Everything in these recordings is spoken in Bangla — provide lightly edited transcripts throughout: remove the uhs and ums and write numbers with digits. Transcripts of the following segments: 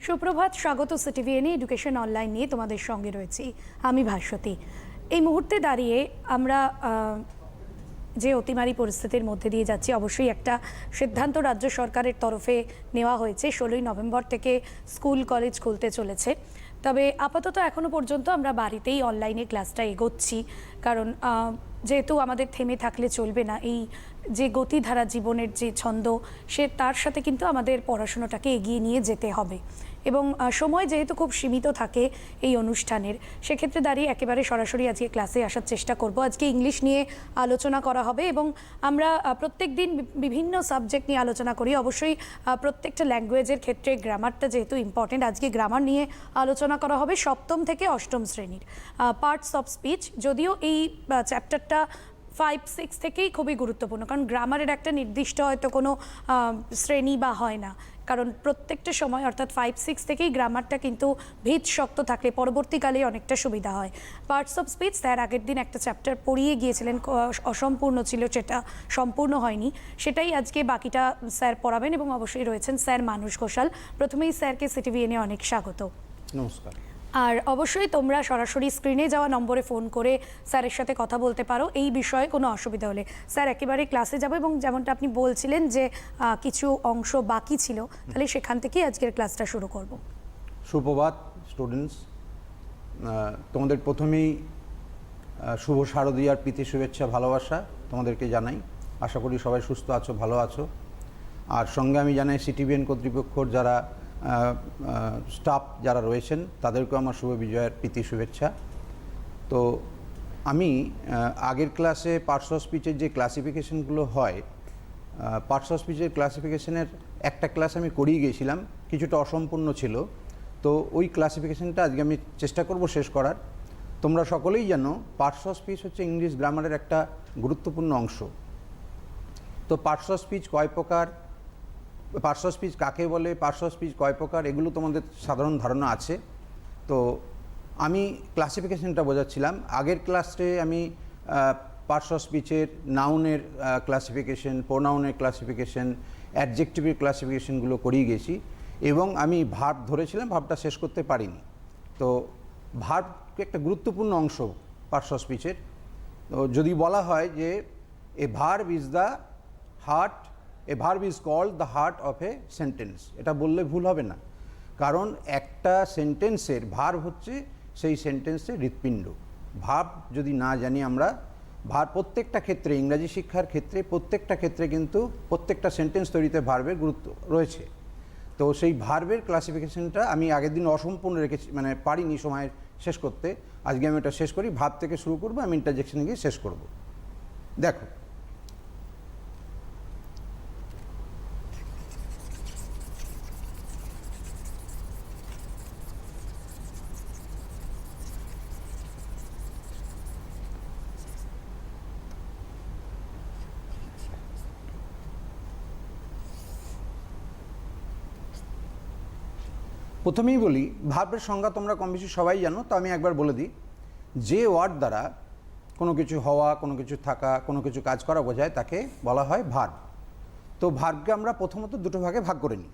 সুপ্রভাত, স্বাগত সিটিভিএন এডুকেশন অনলাইন নিয়ে তোমাদের সঙ্গে রয়েছি আমি ভাস্বতী। এই মুহূর্তে দাঁড়িয়ে আমরা যে অতিমারী পরিস্থিতির মধ্যে দিয়ে যাচ্ছি, অবশ্যই একটা সিদ্ধান্ত রাজ্য সরকারের তরফে নেওয়া হয়েছে। 16ই নভেম্বর থেকে স্কুল কলেজ খুলতে চলেছে। তবে আপাতত এখনো পর্যন্ত আমরা বাড়িতেই অনলাইনে ক্লাসটা এগোচ্ছি, কারণ যেহেতু আমাদের থেমে থাকলে চলবে না। এই যে গতিধারা, জীবনের যে ছন্দ, তার সাথে কিন্তু আমাদের পড়াশোনাটাকে এগিয়ে নিয়ে যেতে হবে। এবং সময় যেহেতু খুব সীমিত থাকে এই অনুষ্ঠানের, সেক্ষেত্রে দাঁড়িয়ে একেবারে সরাসরি আজকে ক্লাসে আসার চেষ্টা করব। আজকে ইংলিশ নিয়ে আলোচনা করা হবে এবং আমরা প্রত্যেক দিন বিভিন্ন সাবজেক্ট নিয়ে আলোচনা করি। অবশ্যই প্রত্যেকটা ল্যাঙ্গুয়েজের ক্ষেত্রে গ্রামারটা যেহেতু ইম্পর্টেন্ট, আজকে গ্রামার নিয়ে আলোচনা করা হবে সপ্তম থেকে অষ্টম শ্রেণীর পার্টস অফ স্পিচ। যদিও এই চ্যাপ্টারটা 5-6 থেকেই খুবই গুরুত্বপূর্ণ, কারণ গ্রামারের একটা নির্দিষ্ট হয়তো কোনো শ্রেণী বা হয় না, কারণ প্রত্যেকটা সময় অর্থাৎ 5-6 থেকেই গ্রামারটা কিন্তু ভিত শক্ত থাকলে পরবর্তীকালে অনেকটা সুবিধা হয়। পার্টস অফ স্পিচ স্যার আগের দিন একটা চ্যাপ্টার পড়িয়ে গিয়েছিলেন, অসম্পূর্ণ ছিল, সেটা সম্পূর্ণ হয়নি, সেটাই আজকে বাকিটা স্যার পড়াবেন। এবং অবশ্যই রয়েছেন স্যার মানুষ ঘোষাল। প্রথমেই স্যারকে সিটিভিএনে অনেক স্বাগত। নমস্কার। আর অবশ্যই তোমরা সরাসরি স্ক্রিনে যাওয়া নম্বরে ফোন করে স্যারের সাথে কথা বলতে পারো এই বিষয়ে কোনো অসুবিধা হলে। স্যার একেবারে ক্লাসে যাবো, এবং যেমনটা আপনি বলছিলেন যে কিছু অংশ বাকি ছিল, তাহলে সেখান থেকেই আজকের ক্লাসটা শুরু করব। সুপ্রভাত স্টুডেন্টস, তোমাদের প্রথমেই শুভ শারদীয়ার প্রীতি শুভেচ্ছা ভালোবাসা তোমাদেরকে জানাই। আশা করি সবাই সুস্থ আছো, ভালো আছো। আর সঙ্গে আমি জানাই সিটিভিএন কর্তৃপক্ষর যারা স্টাফ যারা রয়েছেন তাদেরকেও আমার শুভ বিজয়ের প্রীতি শুভেচ্ছা। তো আমি আগের ক্লাসে পার্টস অফ স্পিচের যে ক্লাসিফিকেশনগুলো হয়, পার্টস অফ স্পিচের ক্লাসিফিকেশনের একটা ক্লাস আমি করিয়ে গিয়েছিলাম, কিছুটা অসম্পূর্ণ ছিল। তো ওই ক্লাসিফিকেশনটা আজকে আমি চেষ্টা করব শেষ করার। তোমরা সকলেই জানো পার্টস অফ স্পিচ হচ্ছে ইংলিশ গ্রামারের একটা গুরুত্বপূর্ণ অংশ। তো পার্টস অফ স্পিচ কয় প্রকার, পার্টস অফ স্পিচ কাকে বলে, পার্টস অফ স্পিচ কয় প্রকার, এগুলো তোমাদের সাধারণ ধারণা আছে। তো আমি ক্লাসিফিকেশনটা বোঝাচ্ছিলাম। আগের ক্লাসে আমি পার্টস অফ স্পিচের নাউনের ক্লাসিফিকেশন, প্রোনাউনের ক্লাসিফিকেশন, অ্যাডজেক্টিভের ক্লাসিফিকেশনগুলো করিয়ে গেছি, এবং আমি ভার্ব ধরেছিলাম, ভার্বটা শেষ করতে পারিনি। তো ভার্ব একটা গুরুত্বপূর্ণ অংশ পার্টস অফ স্পিচের। তো যদি বলা হয় যে a verb is the heart, a verb is called the heart of a sentence, এটা বললে ভুল হবে না। কারণ একটা সেন্টেন্সের ভার্ব হচ্ছে সেই সেন্টেন্সের হৃৎপিণ্ড। ভার্ব যদি না জানি আমরা, ভার্ব প্রত্যেকটা ক্ষেত্রে, ইংরাজি শিক্ষার ক্ষেত্রে প্রত্যেকটা ক্ষেত্রে কিন্তু প্রত্যেকটা সেন্টেন্স তৈরিতে ভার্বের গুরুত্ব রয়েছে। তো সেই ভার্বের ক্লাসিফিকেশনটা আমি আগের দিন অসম্পূর্ণ রেখেছি, মানে পারিনি সময় শেষ করতে। আজকে আমি এটা শেষ করি, ভার্ব থেকে শুরু করবো, আমি ইন্টারজেকশনে গিয়ে শেষ করব। দেখো, প্রথমেই বলি ভার্বের সংজ্ঞা তোমরা কম বেশি সবাই জানো, তো আমি একবার বলে দিই। যে ওয়ার্ড দ্বারা কোনো কিছু হওয়া, কোনো কিছু থাকা, কোনো কিছু কাজ করা বোঝায় তাকে বলা হয় ভার্ব। তো ভার্বকে আমরা প্রথমত দুটো ভাগে ভাগ করে নিই।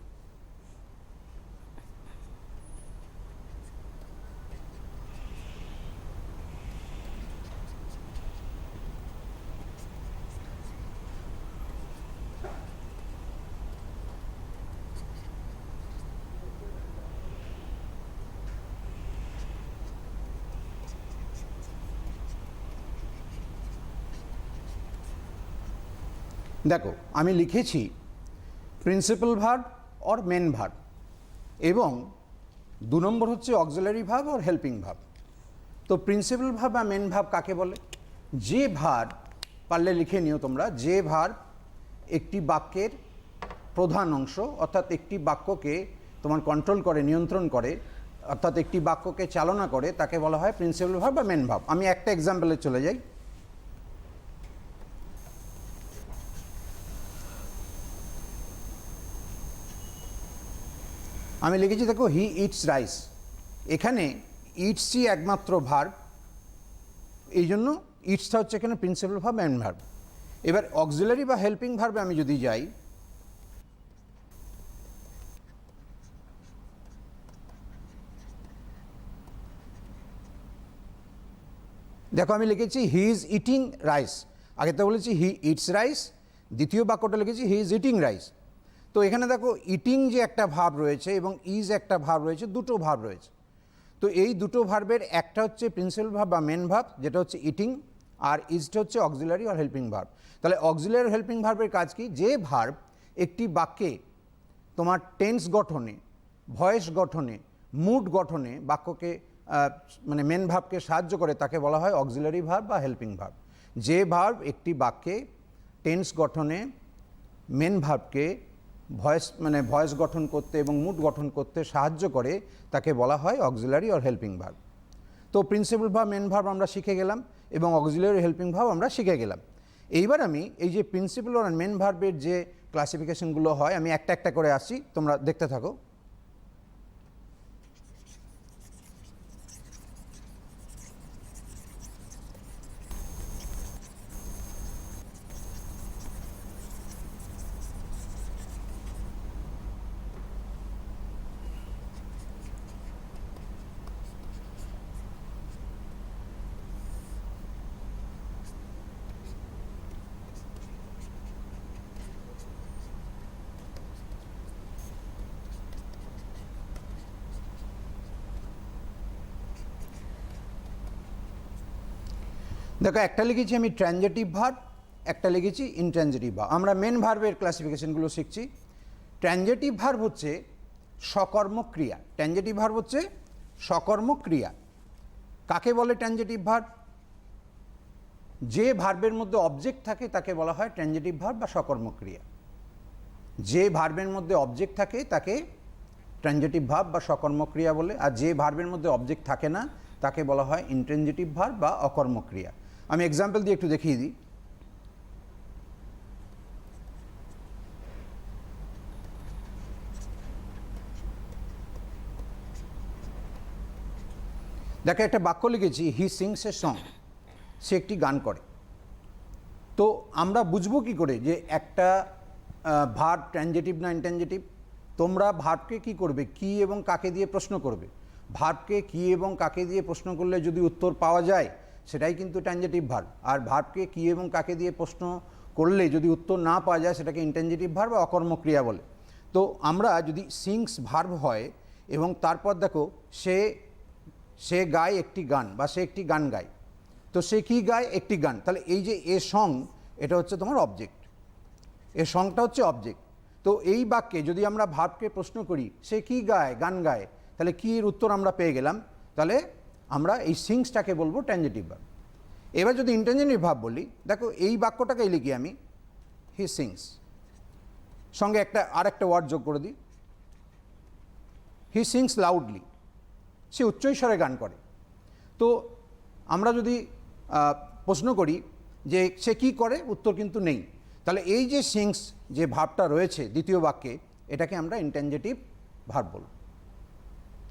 দেখো, আমি লিখেছি principal verb or main verb, এবং 2 নম্বর হচ্ছে auxiliary verb or helping verb. তো প্রিন্সিপাল ভার্ব বা মেন ভার্ব কাকে বলে? যে ভার্ব, পারলে লিখে নিও তোমরা, যে ভার্ব একটি বাক্যের প্রধান অংশ, অর্থাৎ একটি বাক্যকে তোমার কন্ট্রোল করে, নিয়ন্ত্রণ করে, অর্থাৎ একটি বাক্যকে চালনা করে, তাকে বলা হয় প্রিন্সিপাল ভার্ব বা মেন ভার্ব। আমি একটা এক্সাম্পলে চলে যাই। আমি লিখেছি, দেখো, হি ইটস রাইস। এখানে ইটসই একমাত্র ভার্ব, এই জন্য ইটসটা হচ্ছে এখানে প্রিন্সিপাল ভার্ব, মেন ভার্ব। এবার অক্সিলারি বা হেল্পিং ভার্বে আমি যদি যাই, দেখো আমি লিখেছি হি ইজ ইটিং রাইস, আগে তো বলেছি হি ইটস রাইস, দ্বিতীয় বাক্যটা লিখেছি হি ইজ ইটিং রাইস। তো এখানে দেখো ইটিং যে একটা ভার্ব রয়েছে এবং ইজ একটা ভার্ব রয়েছে, দুটো ভার্ব রয়েছে। তো এই দুটো ভার্বের একটা হচ্ছে প্রিন্সিপাল ভার্ব বা মেন ভার্ব, যেটা হচ্ছে ইটিং, আর ইজটা হচ্ছে অক্সিলারি আর হেল্পিং ভার্ব। তাহলে অক্সিলারি আর হেল্পিং ভার্বের কাজ কি? যে ভার্ব একটি বাক্যে তোমার টেন্স গঠনে, ভয়েস গঠনে, মুড গঠনে বাক্যকে মানে মেন ভার্বকে সাহায্য করে তাকে বলা হয় অক্সিলারি ভার্ব বা হেল্পিং ভার্ব। যে ভার্ব একটি বাক্যে টেন্স গঠনে মেন ভার্বকে ভয়েস গঠন করতে এবং মুড গঠন করতে সাহায্য করে তাকে বলা হয় অক্সিলারি আর হেল্পিং ভার্ব। তো প্রিন্সিপাল ভার্ব, মেন ভার্ব আমরা শিখে গেলাম এবং অক্সিলারি হেল্পিং ভার্ব আমরা শিখে গেলাম। এইবার আমি এই যে প্রিন্সিপাল আর মেন ভার্বের যে ক্লাসিফিকেশনগুলো হয় আমি একটা একটা করে আসছি, তোমরা দেখতে থাকো। দেখো একটা লিখেছি আমি ট্রানজিটিভ ভার্ব, একটা লিখেছি ইনট্রানজিটিভ ভার্ব। আমরা মেন ভার্বের ক্লাসিফিকেশনগুলো শিখছি। ট্রানজিটিভ ভার্ব হচ্ছে সকর্মক ক্রিয়া। ট্রানজিটিভ ভার্ব হচ্ছে সকর্মক ক্রিয়া। কাকে বলে ট্রানজিটিভ ভার্ব? যে ভার্বের মধ্যে অবজেক্ট থাকে তাকে বলা হয় ট্রানজিটিভ ভার্ব বা সকর্মক ক্রিয়া। যে ভার্বের মধ্যে অবজেক্ট থাকে তাকে ট্রানজিটিভ ভার্ব বা সকর্মক ক্রিয়া বলে, আর যে ভার্বের মধ্যে অবজেক্ট থাকে না তাকে বলা হয় ইনট্রানজিটিভ ভার্ব বা অকর্মক ক্রিয়া। আমি এক্সাম্পল দিয়ে একটু দেখিয়ে দিই। দেখো একটা বাক্য লিখেছি হি সিংস এ সং, সে একটি গান করে। তো আমরা বুঝবো কি করে যে একটা ভার্ব ট্রানজিটিভ না ইনট্রানজিটিভ? তোমরা ভার্বকে কি করবে, কি এবং কাকে দিয়ে প্রশ্ন করবে। ভার্বকে কি এবং কাকে দিয়ে প্রশ্ন করলে যদি উত্তর পাওয়া যায় সেটাই কিন্তু ট্রানজিটিভ ভার্ব, আর ভার্বকে কি এবং কাকে দিয়ে প্রশ্ন করলে যদি উত্তর না পাওয়া যায় সেটাকে ইনট্রানজিটিভ ভার্ব বা অকর্মক ক্রিয়া বলে। তো আমরা যদি সিংস ভার্ব হয় এবং তারপর দেখো সে গায় একটি গান বা সে একটি গান গায়, তো সে কি গায়? একটি গান। তাহলে এই যে এ সং, এটা হচ্ছে তোমার অবজেক্ট, এ সংটা হচ্ছে অবজেক্ট। তো এই বাক্যে যদি আমরা ভার্বকে প্রশ্ন করি সে কি গায়? গান গায়, তাহলে কি এর উত্তর আমরা পেয়ে গেলাম। তাহলে আমরা এই সিংসটাকে বলবো ট্রানজিটিভ ভার্ব। এবার যদি ইনট্রানজিটিভ ভার্ব বলি, দেখো এই বাক্যটাকেই লিখি আমি হি সিংস, সঙ্গে আরেকটা ওয়ার্ড যোগ করে দিই, হি সিংস লাউডলি, সে উচ্চৈস্বরে গান করে। তো আমরা যদি প্রশ্ন করি যে সে কি করে, উত্তর কিন্তু নেই। তাহলে এই যে সিংস যে ভার্বটা রয়েছে দ্বিতীয় বাক্যে, এটাকে আমরা ইনট্রানজিটিভ ভার্ব বলব।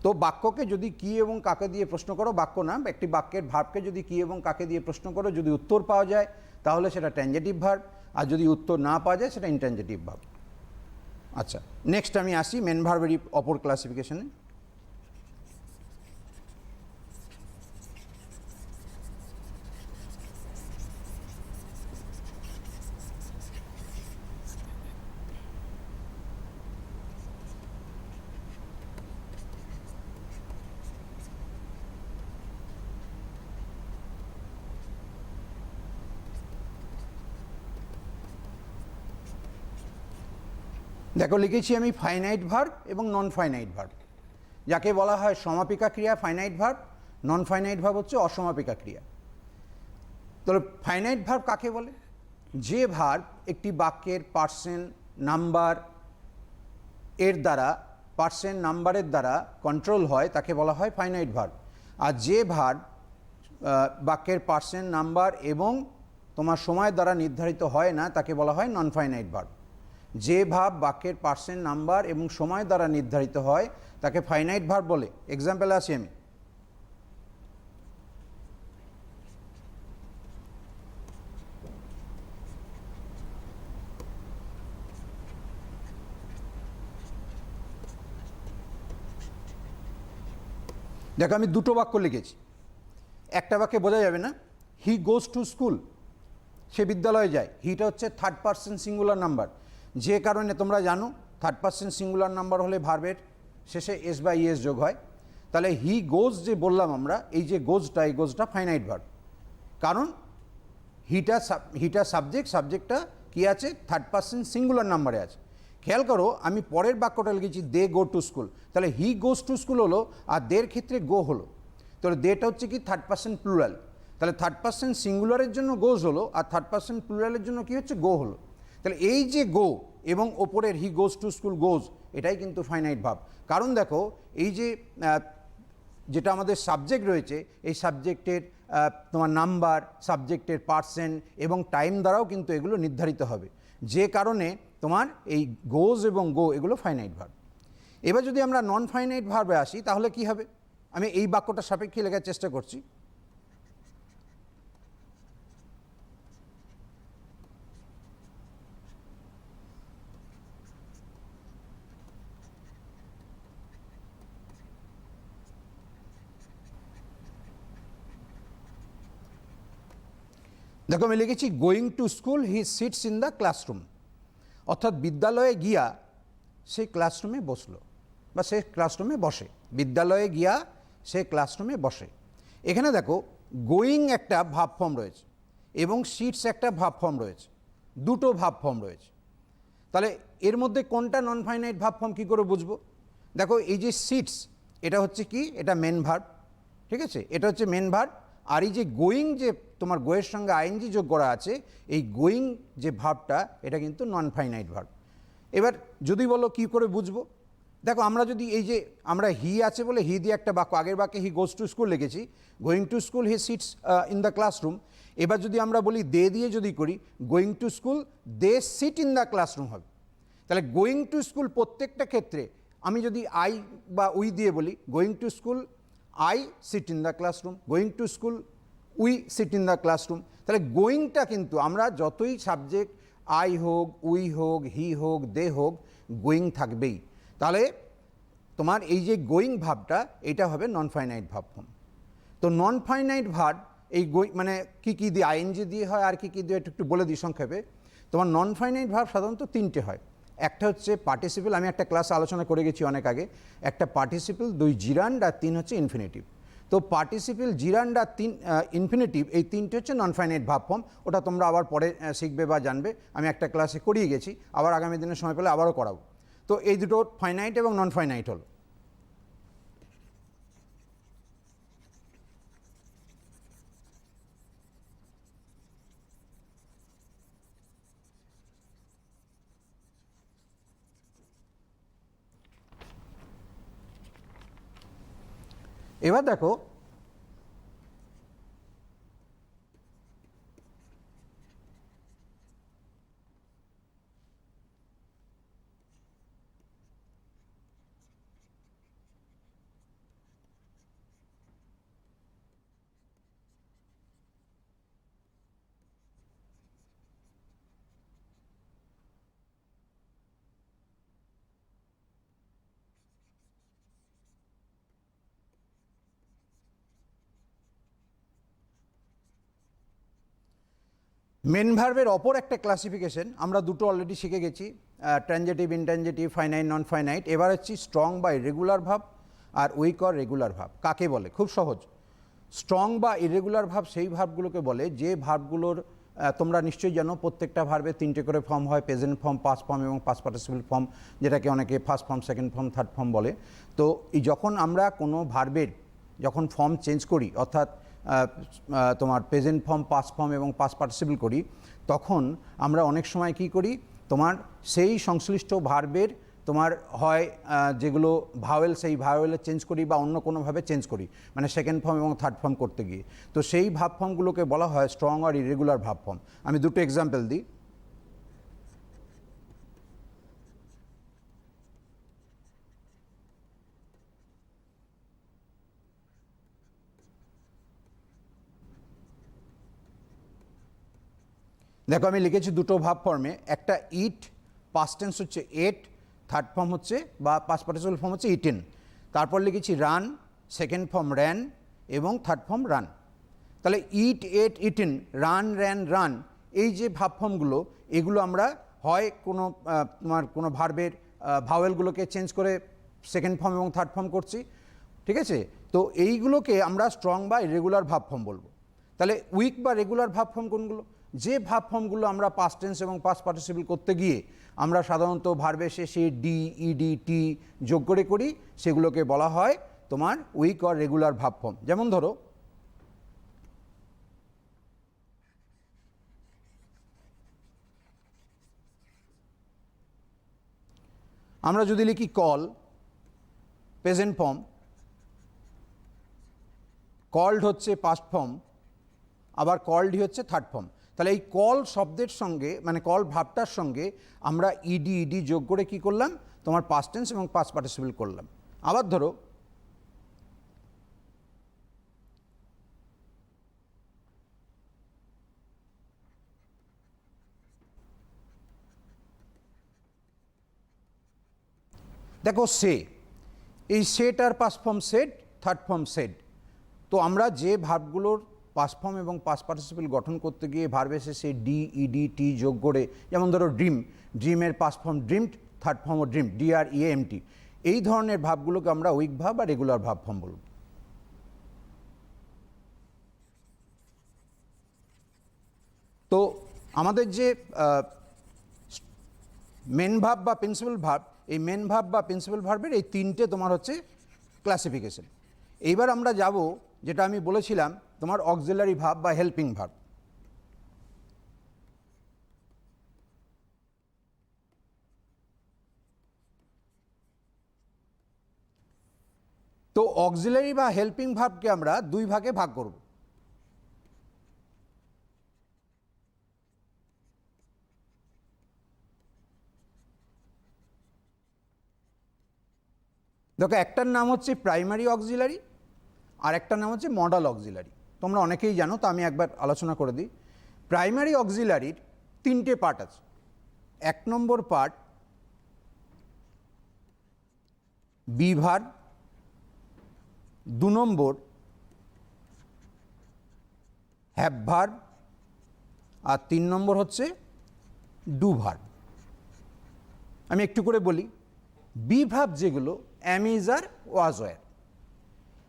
তো বাক্যকে যদি কি এবং কাকে দিয়ে প্রশ্ন করো, বাক্য না, একটি বাক্যের ভার্বকে যদি কি এবং কাকে দিয়ে প্রশ্ন করো, যদি উত্তর পাওয়া যায় তাহলে সেটা ট্রানজিটিভ ভার্ব, আর যদি উত্তর না পাওয়া যায় সেটা ইনট্রানজিটিভ ভার্ব। আচ্ছা, নেক্সট আমি আসি মেন ভার্বেরই অপর ক্লাসিফিকেশনে। দেখো লিখেছি আমি ফাইনাইট ভার্ব এবং নন ফাইনাইট ভার্ব। যাকে বলা হয় সমাপিকা ক্রিয়া finite verb, non finite verb হচ্ছে অসমাপিকা ক্রিয়া। তাহলে ফাইনাইট ভার্ব কাকে বলে? যে ভার্ব একটি বাক্যের পার্সন নাম্বার নাম্বারের দ্বারা কন্ট্রোল হয় তাকে বলা হয় ফাইনাইট ভার্ব। আর যে ভার্ব বাক্যের পার্সন নাম্বার এবং তোমার সময় দ্বারা নির্ধারিত হয় না তাকে বলা হয় নন ফাইনাইট ভার্ব। যে ভার্ব বাক্যের পার্সন নাম্বার এবং সময় দ্বারা নির্ধারিত হয় তাকে ফাইনাইট ভার্ব বলে। এক্সাম্পল আসি আমি, দেখো আমি দুটো বাক্য লিখেছি, একটা বাক্যে বোঝা যাবে না, হি গোজ টু স্কুল, সে বিদ্যালয়ে যায়। হিটা হচ্ছে থার্ড পারসন সিঙ্গুলার নাম্বার, যে কারণে তোমরা জানো থার্ড পারসন সিঙ্গুলার নাম্বার হলে ভার্বের শেষে এস বা ইএস যোগ হয়। তাহলে হি গোজ যে বললাম আমরা, এই যে গোজটা, এই গোজটা ফাইনাইট ভার্ব, কারণ হিটা সাবজেক্টটা কি আছে, থার্ড পারসন সিঙ্গুলার নাম্বারে আছে। খেয়াল করো, আমি পরের বাক্যটা লিখেছি দে গো টু স্কুল, তাহলে হি গোজ টু স্কুল হলো, আর দের ক্ষেত্রে গো হলো। তাহলে দেটা হচ্ছে কি থার্ড পারসন প্লুরাল, তাহলে থার্ড পারসন সিঙ্গুলারের জন্য গোজ হলো, আর থার্ড পারসন প্লুরালের জন্য কি হচ্ছে, গো হলো। তাহলে এই যে গো এবং ওপরের হি গোজ টু স্কুল গোজ, এটাই কিন্তু ফাইনাইট ভার্ব। কারণ দেখো, এই যে যেটা আমাদের সাবজেক্ট রয়েছে, এই সাবজেক্টের তোমার নাম্বার, সাবজেক্টের পার্সেন্ট এবং টাইম দ্বারাও কিন্তু এগুলো নির্ধারিত হবে, যে কারণে তোমার এই গোজ এবং গো এগুলো ফাইনাইট ভার্ব। এবার যদি আমরা নন ফাইনাইট ভার্বে আসি, তাহলে কি হবে, আমি এই বাক্যটা সাপেক্ষে লেখার চেষ্টা করছি। দেখো, আমি লিখেছি going to school he sits in the classroom, অর্থাৎ বিদ্যালয়ে গিয়া সে ক্লাসরুমে বসলো বা সে ক্লাসরুমে বসে, বিদ্যালয়ে গিয়া সে ক্লাসরুমে বসে। এখানে দেখো, গোয়িং একটা ভাব ফর্ম রয়েছে এবং সিটস একটা ভাব ফর্ম রয়েছে, দুটো ভাব ফর্ম রয়েছে। তাহলে এর মধ্যে কোনটা নন ফাইনাইট ভাব ফর্ম কী করে বুঝবো? দেখো, এই যে সিটস, এটা হচ্ছে কি, এটা মেন ভার্ব, ঠিক আছে, এটা হচ্ছে মেন ভার্ব। আর এই যে গোয়িং, যে তোমার গোয়ের সঙ্গে আইএনজি যোগ করা আছে, এই গোয়িং যে ভার্বটা, এটা কিন্তু নন ফাইনাইট ভার্ব। এবার যদি বলো কী করে বুঝবো, দেখো, আমরা যদি এই যে আমরা হি আছে বলে হি দিয়ে একটা বাক্য, আগের বাক্যে হি গোজ টু স্কুল লিখেছি, going to school he sits in the classroom. এবার যদি আমরা বলি দে দিয়ে যদি করি, going to school they sit in the classroom হবে। তাহলে গোয়িং টু স্কুল প্রত্যেকটা ক্ষেত্রে আমি যদি আই বা উই দিয়ে বলি, going to school I sit in the classroom, going to school we seat in the classroom. তাহলে গোয়িংটা কিন্তু আমরা যতই সাবজেক্ট আই হোক, উই হোক, হি হোক, দে হোক, গোয়িং থাকবেই। তাহলে তোমার এই যে গোয়িং ভাবটা, এটা হবে নন ফাইনাইট ভাব ফর্ম। তো নন ফাইনাইট ভার্ব এই মানে কী কী দিয়ে, আইএনজি দিয়ে হয়, আর কী কী দিয়ে একটু বলে দিই সংক্ষেপে। তোমার নন ফাইনাইট ভার্ব সাধারণত তিনটে হয়। একটা হচ্ছে পার্টিসিপল, আমি একটা ক্লাসে আলোচনা করে গেছি অনেক আগে, একটা পার্টিসিপল, দুই জিরান্ড, আর তিন হচ্ছে ইনফিনিটিভ। তো পার্টিসিপল, জিরান্ড আর তিন ইনফিনিটিভ, এই তিনটে হচ্ছে নন ফাইনাইট ভাব ফর্ম। ওটা তোমরা আবার পরে শিখবে বা জানবে, আমি একটা ক্লাসে করিয়ে গেছি, আবার আগামী দিনের সময় পেলে আবারও করাবো। তো এই দুটো ফাইনাইট এবং নন ফাইনাইট হলো। এবার দেখো, মেন ভার্বের অপর একটা ক্লাসিফিকেশন আমরা দুটো অলরেডি শিখে গেছি, transitive, intransitive, finite, non finite. এবার হচ্ছে স্ট্রং বা ইরেগুলার ভাব আর উইক অর রেগুলার ভাব কাকে বলে। খুব সহজ, স্ট্রং বা ইরেগুলার ভাব সেই ভাবগুলোকে বলে যে ভাবগুলোর তোমরা নিশ্চয়ই জানো প্রত্যেকটা ভার্বে তিনটে করে ফর্ম হয়, প্রেজেন্ট ফর্ম, পাস্ট ফর্ম এবং পাস্ট পার্টিসিপল ফর্ম, যেটাকে অনেকে first form, second form, third form বলে। তো এই যখন আমরা কোনো ভার্বের যখন ফর্ম চেঞ্জ করি, অর্থাৎ তোমার প্রেজেন্ট ফর্ম, পাস্ট ফর্ম এবং পাস্ট পার্টিসিপল করি, তখন আমরা অনেক সময় কি করি, তোমার সেই সংশ্লিষ্ট ভার্বের তোমার হয় যেগুলো ভাওয়েল, সেই ভাওয়েলে চেঞ্জ করি বা অন্য কোনোভাবে চেঞ্জ করি, মানে সেকেন্ড ফর্ম এবং থার্ড ফর্ম করতে গিয়ে। তো সেই ভাব ফর্মগুলোকে বলা হয় স্ট্রং আর ইরেগুলার ভাব ফর্ম। আমি দুটো এক্সাম্পল দিই। দেখো, আমি লিখেছি দুটো ভাব ফর্মে, একটা ইট, পাস্ট টেন্স হচ্ছে এট, থার্ড ফর্ম হচ্ছে বা পাস্ট পার্টিসিপল ফর্ম হচ্ছে ইটেন। তারপর লিখেছি রান, সেকেন্ড ফর্ম র্যান এবং থার্ড ফর্ম রান। তাহলে ইট, এট, ইটেন, রান, র্যান, রান, এই যে ভাব ফর্মগুলো, এগুলো আমরা হয় কোনো তোমার কোনো ভার্বের ভাওয়েলগুলোকে চেঞ্জ করে সেকেন্ড ফর্ম এবং থার্ড ফর্ম করছি, ঠিক আছে? তো এইগুলোকে আমরা স্ট্রং বা ইরেগুলার ভাব ফর্ম বলবো। তাহলে উইক বা রেগুলার ভাব ফর্ম কোনগুলো? যে ভাব ফর্মগুলো আমরা পাস্ট টেন্স এবং পাস্ট পার্টিসিপল করতে গিয়ে আমরা সাধারণত ভার্বের শেষে ডি, ইডি, টি যোগ করে করি, সেগুলোকে বলা হয় তোমার উইক অর রেগুলার ভাব ফর্ম। যেমন ধরো, আমরা যদি লিখি কল, প্রেজেন্ট ফর্ম, কল্ড হচ্ছে পাস্ট ফর্ম, আবার কল্ডই হচ্ছে থার্ড ফর্ম। তাহলে এই কল শব্দের সঙ্গে, মানে কল ভাবটার সঙ্গে আমরা ইডি, ইডি যোগ করে কি করলাম? তোমার পাস্ট টেন্স এবং পাস্ট পার্টিসিপল করলাম। আবার ধরো, দেখো সে, এই সেটার past form said, third form said. তো আমরা যে ভার্বগুলোর পাস্ট ফর্ম এবং পাস্ট পার্টিসিপল গঠন করতে গিয়ে ভার্বের শেষে ডি, ইডি, টি যোগ করে, যেমন ধরো ড্রিম, ড্রিমের পাস্ট ফর্ম ড্রিমড, থার্ড ফর্মও ড্রিম, DREAMT, এই ধরনের ভাবগুলোকে আমরা উইক ভাব বা রেগুলার ভাব ফর্ম বলব। তো আমাদের যে মেন ভাব বা প্রিন্সিপাল ভাব, এই মেন ভাব বা প্রিন্সিপাল ভার্বের এই তিনটে তোমার হচ্ছে ক্লাসিফিকেশন। এইবার আমরা যাব যেটা আমি বলেছিলাম তোমার অক্সিলারি ভাব বা হেল্পিং ভাব। তো অক্সিলারি বা হেল্পিং ভাবকে আমরা দুই ভাগে ভাগ করব। দেখো, একটার নাম হচ্ছে প্রাইমারি অক্সিলারি আর একটার নাম হচ্ছে মডাল অক্সিলারি। তোমরা অনেকেই জানো, তো আমি একবার আলোচনা করে দিই। প্রাইমারি অক্সিলারির তিনটে পার্ট আছে। এক নম্বর পার্ট বি ভার্ব, দু নম্বর হ্যাভ ভার্ব, আর তিন নম্বর হচ্ছে ডু ভার্ব। আমি একটু করে বলি। বি ভার্ব যেগুলো am, is, are, was, were.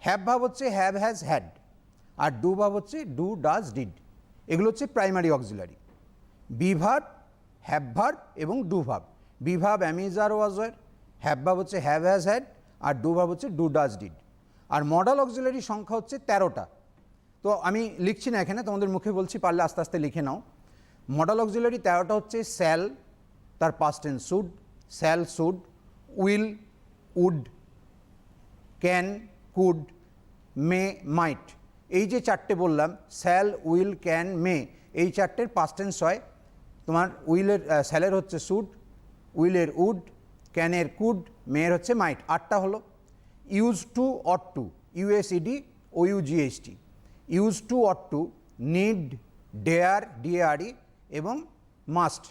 Have verb হচ্ছে হ্যাভ, হ্যাজ, হ্যাড, আর ডু ভার্ব হচ্ছে ডু, ডাজ, ডিড। এগুলো হচ্ছে primary auxiliary. Be verb, have verb এবং do verb. Be verb am, is, are, was, were. Have verb হচ্ছে হ্যাভ, হ্যাজ, হ্যাড, আর ডু ভার্ব হচ্ছে ডু, ডাজ, ডিড। আর মডাল অক্সিলারি সংখ্যা হচ্ছে 13টা। তো আমি লিখছি না এখানে, তোমাদের মুখে বলছি, পারলে আস্তে আস্তে লিখে নাও। মডাল অক্সিলারি 13টা হচ্ছে শ্যাল, তার past tense should, shall, should, will, would, can, could, may, might. এই যে চারটে বললাম, শ্যাল, উইল, ক্যান, মে, এই চারটের পাস্ট টেন্স হয় তোমার উইলের, শ্যালের হচ্ছে শুড, উইলের উড, ক্যানের কুড, মেয়ের হচ্ছে মাইট। 8টা হলো। Use to, ought to, USED, OUGHT, use to, ought to, need, dare, DARE এবং মাস্ট,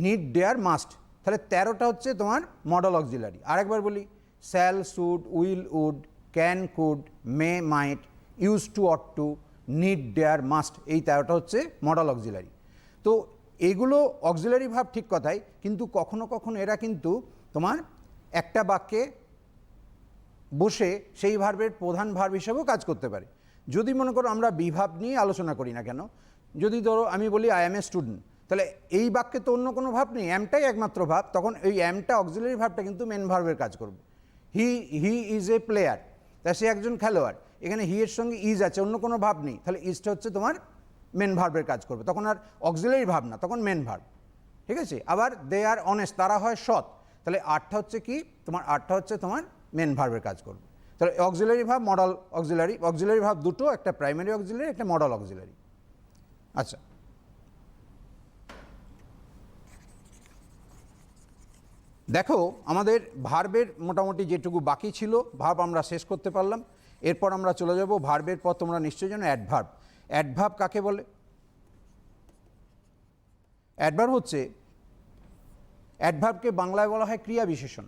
নিড, ডেয়ার, মাস্ট। তাহলে 13টা হচ্ছে তোমার মডাল অক্সিলারি। আরেকবার বলি, shall, should, will, would, can, could, may, might, use to, ought to, need, dare, must, এই 13টা হচ্ছে মডাল অক্সিলারি। তো এগুলো অক্সিলারি ভাব ঠিক কথাই, কিন্তু কখনো কখনো এরা কিন্তু তোমার একটা বাক্যে বসে সেই ভার্বের প্রধান ভার্ব হিসেবেও কাজ করতে পারে। যদি মনে করো আমরা বিভাব নিয়ে আলোচনা করি না কেন, যদি ধরো আমি বলি আই অ্যাম এ স্টুডেন্ট, তাহলে এই বাক্যে তো অন্য কোনো ভাব নেই, অ্যামটাই একমাত্র ভাব, তখন এই অ্যামটা অক্সিলারি ভাবটা কিন্তু মেন ভার্বের কাজ করবে। হি ইজ এ প্লেয়ার, তা সে একজন খেলোয়াড়, এখানে হি এর সঙ্গে ইজ আছে, অন্য কোনো ভাব নেই, তাহলে ইজটা হচ্ছে তোমার মেন ভার্বের কাজ করবে, তখন আর অক্সিলারি ভাব না, তখন মেন ভার্ব। ঠিক আছে? আবার দে আর অনেস্ট, তারা হয় সৎ, তাহলে আটটা হচ্ছে কি তোমার, আটটা হচ্ছে তোমার মেন ভার্বের কাজ করবে। তাহলে অক্সিলারি ভাব, মডাল অক্সিলারি, অক্সিলারি ভাব দুটো, একটা প্রাইমারি অক্সিলারি, একটা মডাল অক্সিলারি। আচ্ছা, দেখো আমাদের ভার্বের মোটামুটি যেটুকু বাকি ছিল ভার্ব আমরা শেষ করতে পারলাম। এরপর আমরা চলে যাব ভার্বের পর, তোমরা নিশ্চয়ই জানো অ্যাডভার্ব। অ্যাডভার্ব কাকে বলে? অ্যাডভার্ব হচ্ছে, অ্যাডভার্বকে বাংলায় বলা হয় ক্রিয়া বিশেষণ।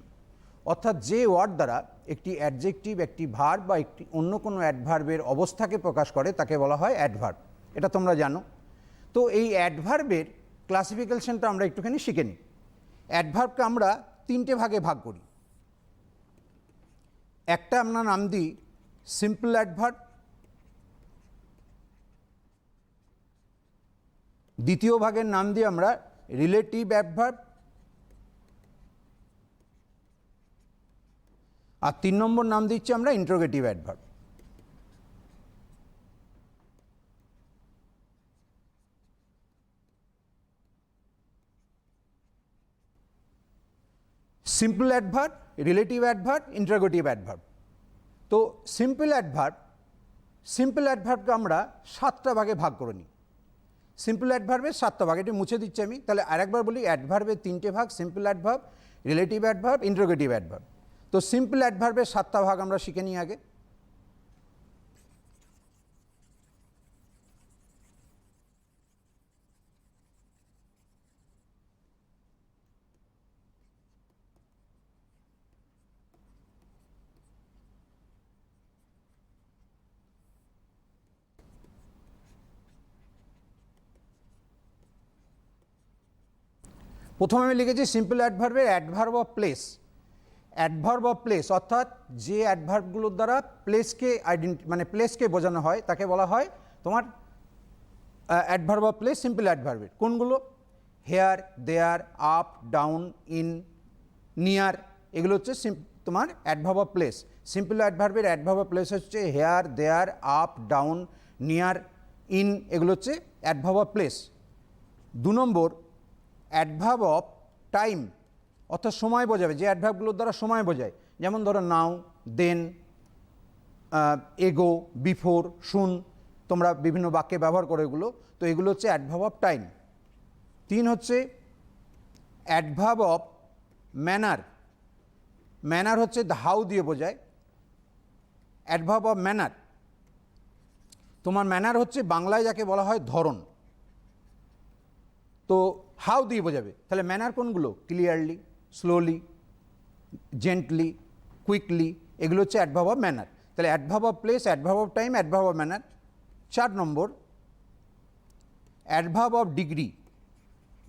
অর্থাৎ যে ওয়ার্ড দ্বারা একটি অ্যাডজেক্টিভ, একটি ভার্ব বা একটি অন্য কোনো অ্যাডভার্বের অবস্থাকে প্রকাশ করে তাকে বলা হয় অ্যাডভার্ব। এটা তোমরা জানো। তো এই অ্যাডভার্বের ক্লাসিফিকেশনটা আমরা একটুখানি শিখে নিই। অ্যাডভার্বকে আমরা তিনটে ভাগে ভাগ করি। একটা আমরা নাম দিই সিম্পল অ্যাডভার্ব, দ্বিতীয় ভাগের নাম দিই আমরা রিলেটিভ অ্যাডভার্ব, আর 3 নম্বর নাম দিচ্ছি আমরা interrogative adverb. Simple adverb, relative adverb, interrogative adverb. তো সিম্পল অ্যাডভার্বকে আমরা 7টা ভাগে ভাগ করে নিই। সিম্পল অ্যাডভার্বের 7টা ভাগ, এটি মুছে দিচ্ছি আমি। তাহলে আরেকবার বলি, অ্যাডভার্বের 3টে ভাগ, simple adverb, relative adverb, interrogative adverb. তো সিম্পল অ্যাডভার্বের 7টা ভাগ আমরা শিখে নিই আগে। প্রথমে আমি লিখেছি সিম্পল অ্যাডভার্বের adverb of place. Adverb of place অর্থাৎ যে অ্যাডভার্বগুলোর দ্বারা প্লেসকে মানে প্লেসকে বোঝানো হয় তাকে বলা হয় তোমার অ্যাডভার্ব অফ প্লেস সিম্পল অ্যাডভার্বের। কোনগুলো? Here, there, up, down, in, near, এগুলো হচ্ছে তোমার অ্যাডভার্ব অফ প্লেস। সিম্পল অ্যাডভার্বের অ্যাডভার্ব অফ প্লেস হচ্ছে here, there, up, down, near, in, এগুলো হচ্ছে অ্যাডভার্ব অফ প্লেস। 2 নম্বর অ্যাডভার্ব অফ টাইম, অর্থাৎ সময় বোঝাবে, যে অ্যাডভার্বগুলোর দ্বারা সময় বোঝায়। যেমন ধরো নাও, দেন, এগো, বিফোর, শুন, তোমরা বিভিন্ন বাক্যে ব্যবহার করো এগুলো। তো এগুলো হচ্ছে অ্যাডভার্ব অফ টাইম। 3 হচ্ছে অ্যাডভার্ব অফ ম্যানার। ম্যানার হচ্ছে হাউ দিয়ে বোঝায়। অ্যাডভার্ব অফ ম্যানার, তোমার ম্যানার হচ্ছে বাংলায় যাকে বলা হয় ধরন। তো হাউ দিয়ে বোঝাবে। তাহলে ম্যানার কোনগুলো? ক্লিয়ারলি, স্লোলি, জেন্টলি, কুইকলি, এগুলো হচ্ছে অ্যাডভার্ব অফ ম্যানার। তাহলে adverb of place, adverb of time, adverb of manner. 4 number adverb of degree.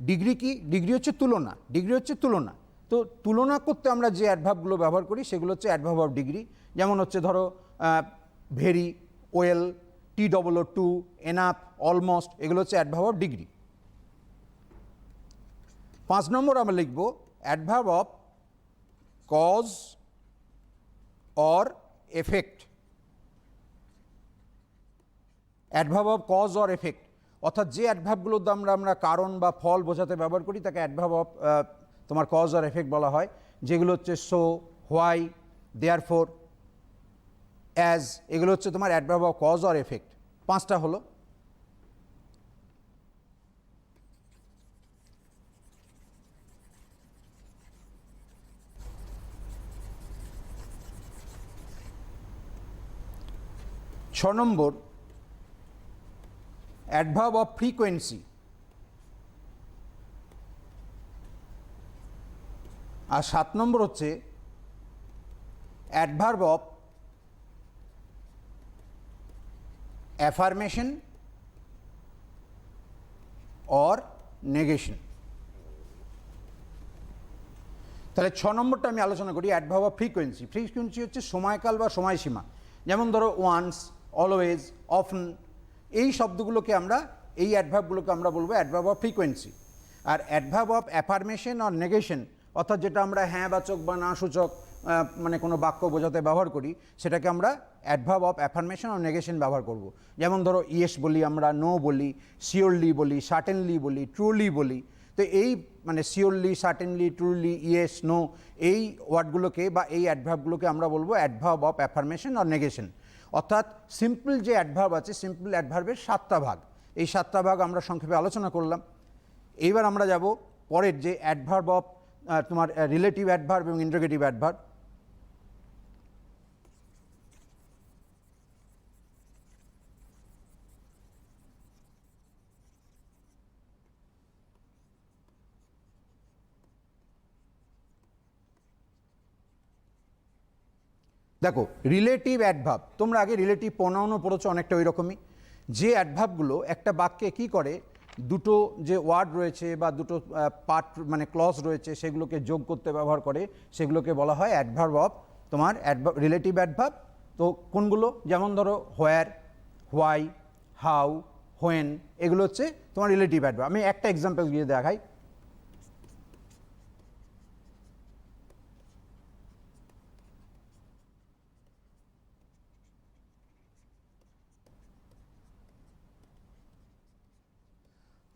Degree কি? ডিগ্রি হচ্ছে তুলনা। ডিগ্রি হচ্ছে তুলনা। তো তুলনা করতে আমরা যে অ্যাডভার্বগুলো ব্যবহার করি সেগুলো হচ্ছে অ্যাডভার্ব অফ ডিগ্রি। যেমন হচ্ছে ধরো very, well, TOO, enough, almost, এগুলো হচ্ছে অ্যাডভার্ব অফ ডিগ্রি। 5 নম্বর আমরা লিখব adverb of cause or effect. Adverb of cause or effect অর্থাৎ যে অ্যাডভার্বগুলোর দ্বারা আমরা কারণ বা ফল বোঝাতে ব্যবহার করি তাকে অ্যাডভার্ব অফ তোমার কজ অর এফেক্ট বলা হয়। যেগুলো হচ্ছে সো, হোয়াই, দেয়ারফোর, অ্যাজ, এগুলো হচ্ছে তোমার adverb of cause or effect. 5টা হলো। ছ নম্বর অ্যাডভার্ব অফ ফ্রিকোয়েন্সি। আর 7 নম্বর হচ্ছে adverb of affirmation or negation. তাহলে 6 নম্বরটা আমি আলোচনা করি অ্যাডভার্ব অফ ফ্রিকোয়েন্সি। ফ্রিকোয়েন্সি হচ্ছে সময়কাল বা সময়সীমা। যেমন ধরো ওয়ান্স, অলওয়েজ, অফন, এই শব্দগুলোকে আমরা, এই অ্যাডভার্বগুলোকে আমরা বলবো অ্যাডভার্ব অফ ফ্রিকোয়েন্সি। আর adverb of affirmation or negation অর্থাৎ যেটা আমরা হ্যাঁ বাচক বা না সূচক মানে কোনো বাক্য বোঝাতে ব্যবহার করি সেটাকে আমরা adverb of affirmation or negation ব্যবহার করব। যেমন ধরো ইয়েস বলি আমরা, নো বলি, শিওরলি বলি, সার্টেনলি বলি, ট্রুলি বলি। তো এই মানে surely, certainly, truly, yes, no, এই ওয়ার্ডগুলোকে বা এই অ্যাডভার্বগুলোকে আমরা বলবো adverb of affirmation or negation. অর্থাৎ সিম্পল যে অ্যাডভার্ব আছে, সিম্পল অ্যাডভার্বের 7টা ভাগ। এই 7টা ভাগ আমরা সংক্ষেপে আলোচনা করলাম। এইবার আমরা যাব পরের যে অ্যাডভার্ব অফ তোমার রিলেটিভ অ্যাডভার্ব এবং ইন্টারোগেটিভ অ্যাডভার্ব। দেখো রিলেটিভ অ্যাডভার্ব, তোমরা আগে রিলেটিভ প্রোনাউনও পড়েছো অনেকটা ওই রকমই, যে অ্যাডভার্বগুলো একটা বাক্যে কি করে, দুটো যে ওয়ার্ড রয়েছে বা দুটো পার্ট মানে ক্লজ রয়েছে সেগুলোকে যোগ করতে ব্যবহার করে, সেগুলোকে বলা হয় অ্যাডভার্ব অফ তোমার রিলেটিভ অ্যাডভার্ব। তো কোনগুলো, যেমন ধরো হোয়ার, হোয়াই, হাউ, হোয়েন, এগুলো হচ্ছে তোমার রিলেটিভ অ্যাডভার্ব। আমি একটা এক্সাম্পল দিয়ে দেখাই।